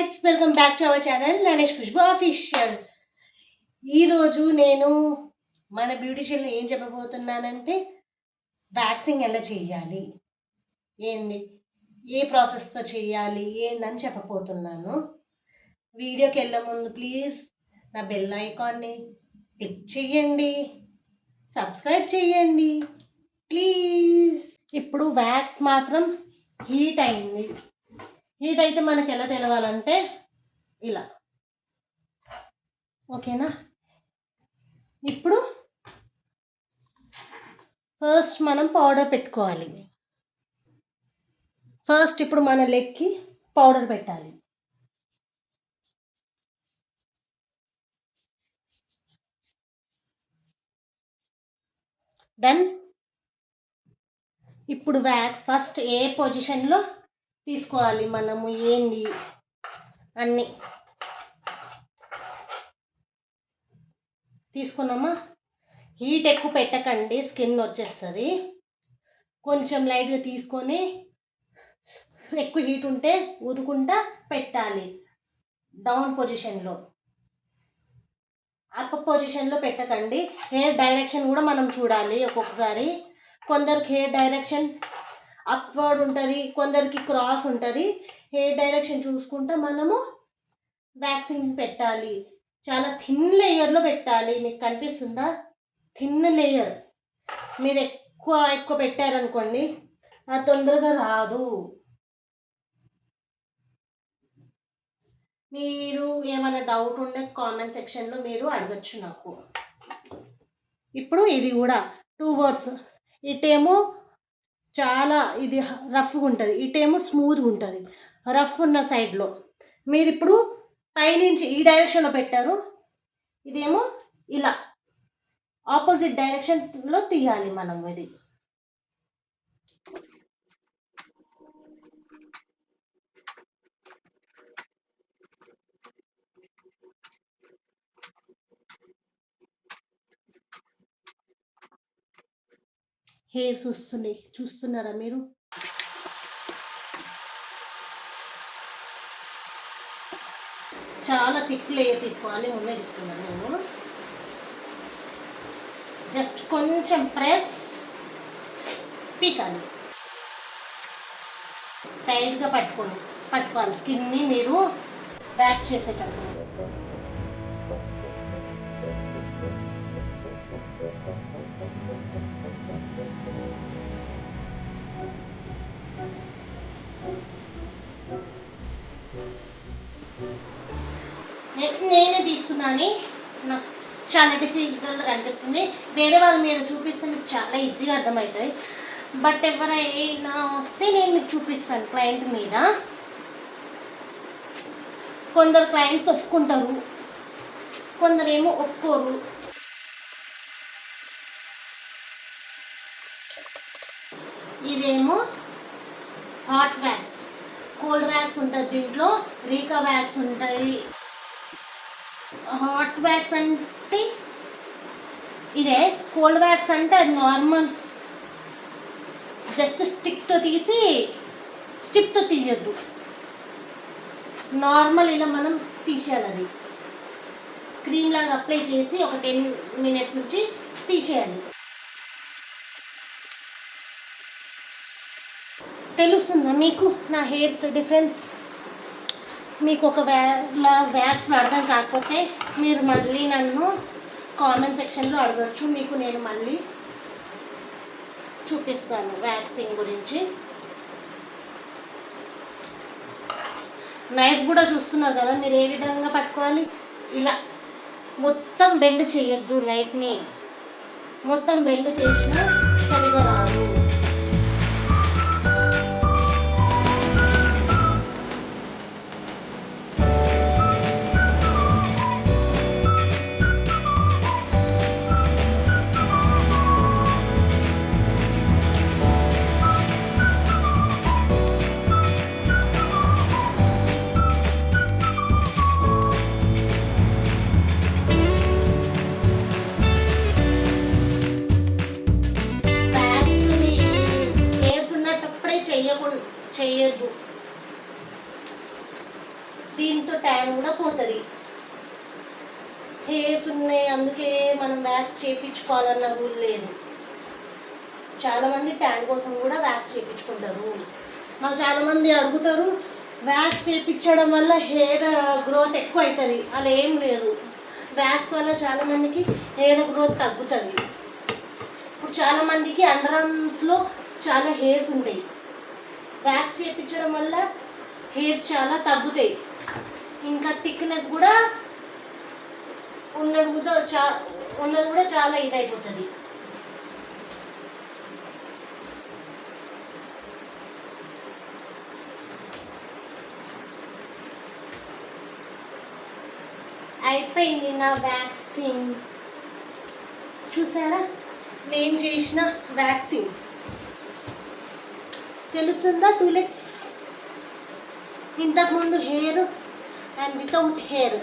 Guys, welcome back to our channel Naresh Khushbu official. ఈరోజు నేను మన బ్యూటిషియన్లో ఏం చెప్పబోతున్నానంటే వ్యాక్సింగ్ ఎలా చేయాలి, ఏంది, ఏ ప్రాసెస్తో చేయాలి ఏందని చెప్పబోతున్నాను. వీడియోకి వెళ్ళే ముందు ప్లీజ్ నా బెల్ ఐకాన్ని క్లిక్ చేయండి, సబ్స్క్రైబ్ చేయండి ప్లీజ్. ఇప్పుడు వ్యాక్స్ మాత్రం హీట్ అయింది. హీట్ అయితే మనకి ఎలా తెలవాలంటే ఇలా, ఓకేనా. ఇప్పుడు ఫస్ట్ మనం పౌడర్ పెట్టుకోవాలి. ఇప్పుడు మన లెగ్కి పౌడర్ పెట్టాలి. దెన్ ఇప్పుడు వ్యాక్స్ ఫస్ట్ ఏ పొజిషన్లో తీసుకోవాలి, మనము ఏంది అన్నీ తీసుకున్నామా. హీట్ ఎక్కువ పెట్టకండి, స్కిన్ వచ్చేస్తుంది. కొంచెం లైట్గా తీసుకొని ఎక్కువ హీట్ ఉంటే ఊదుకుంటా పెట్టాలి. డౌన్ పొజిషన్లో, అప్ పొజిషన్లో పెట్టకండి. హెయిర్ డైరెక్షన్ కూడా మనం చూడాలి. ఒక్కొక్కసారి కొందరికి హెయిర్ డైరెక్షన్ అప్వర్డ్ ఉంటుంది, కొందరికి క్రాస్ ఉంటుంది. హెయిర్ డైరెక్షన్ చూసుకుంటా మనము వ్యాక్సింగ్ పెట్టాలి. చాలా థిన్ లేయర్లో పెట్టాలి. మీకు కనిపిస్తుందా? Thin layer. మీరు ఎక్కువ పెట్టారనుకోండి అది తొందరగా రాదు. మీరు ఏమైనా డౌట్ ఉంటే కామెంట్ సెక్షన్లో మీరు అడగచ్చు నాకు. ఇప్పుడు ఇది కూడా 2 వర్డ్స్. ఇటేమో చాలా ఇది రఫ్గా ఉంటుంది, ఇటేమో స్మూత్గా ఉంటుంది. రఫ్ ఉన్న సైడ్లో మీరు ఇప్పుడు పైనుంచి ఈ డైరెక్షన్లో పెట్టారు, ఇదేమో ఇలా ఆపోజిట్ డైరెక్షన్లో తీయాలి మనం. ఇది హెయిర్స్ వస్తున్నాయి, చూస్తున్నారా మీరు? చాలా థిక్ లేయర్ తీసుకోవాలి, ముందే చెప్తున్నాను నేను. జస్ట్ కొంచెం ప్రెస్ పీకాలి, టైట్గా పట్టుకోవాలి స్కిన్ని మీరు వ్యాక్స్ చేసేటప్పుడు. నెక్స్ట్ నేనే తీసుకున్నాను, నాకు చాలా డిఫికల్ట్గా అనిపిస్తుంది. వేరే వాళ్ళ మీద చూపిస్తే మీకు చాలా ఈజీగా అర్థమవుతుంది. బట్ ఎవరైనా వస్తే నేను మీకు చూపిస్తాను క్లయింట్ మీద. కొందరు క్లయింట్స్ ఒప్పుకుంటారు, కొందరేమో ఒప్పుకోరు. ఇదేమో హాట్ వ్యాక్స్, కోల్డ్ వ్యాక్స్ ఉంటుంది, దీంట్లో రీకా వ్యాక్స్ ఉంటుంది. హాట్ వ్యాక్స్ అంటే ఇదే, కోల్డ్ వ్యాక్స్ అంటే అది నార్మల్, జస్ట్ స్టిక్తో తీయొద్దు, నార్మల్ ఇలా మనం తీసేయాలి. అది క్రీమ్ లాగా అప్లై చేసి ఒక 10 minutes నుంచి తీసేయాలి. తెలుస్తుందా మీకు నా హెయిర్స్ డిఫరెన్స్? మీకు ఒకవేళ వ్యాక్స్ అర్థం కాకపోతే మీరు మళ్ళీ నన్ను కామెంట్ సెక్షన్లో అడగచ్చు, మీకు నేను మళ్ళీ చూపిస్తాను వ్యాక్సింగ్ గురించి. నైఫ్ కూడా చూస్తున్నారు కదా మీరు ఏ విధంగా పట్టుకోవాలి. ఇలా మొత్తం బెండ్ చేయొద్దు, నైఫ్ని మొత్తం బెండ్ చేసినా సరిగా రాదు. దీంతో ట్యాన్ కూడా పోతుంది. హెయిర్స్ ఉన్నాయి అందుకే మనం వ్యాక్స్ చేయించుకోవాలన్న రూల్ లేదు. చాలామంది ట్యాన్ కోసం కూడా వ్యాక్స్ చేయించుకుంటారు. మాకు చాలామంది అడుగుతారు వ్యాక్స్ చేయించడం వల్ల హెయిర్ గ్రోత్ ఎక్కువ అవుతుంది. అలా ఏం లేదు. వ్యాక్స్ వల్ల చాలామందికి హెయిర్ గ్రోత్ తగ్గుతుంది. ఇప్పుడు చాలామందికి అండర్ ఆర్మ్స్లో చాలా హెయిర్స్ ఉంటాయి. వ్యాక్స్ చేయించడం వల్ల హెయిర్స్ చాలా తగ్గుతాయి. ఇంకా థిక్నెస్ కూడా ఉన్నది కూడా చాలా ఇదైపోతుంది. అయిపోయింది నా వ్యాక్సింగ్. చూసారా నేను చేసిన వ్యాక్సింగ్ తెలుస్తుందా? 2 legs. ఇంతకుముందు హెయిర్ అండ్ వితౌట్ హెయిర్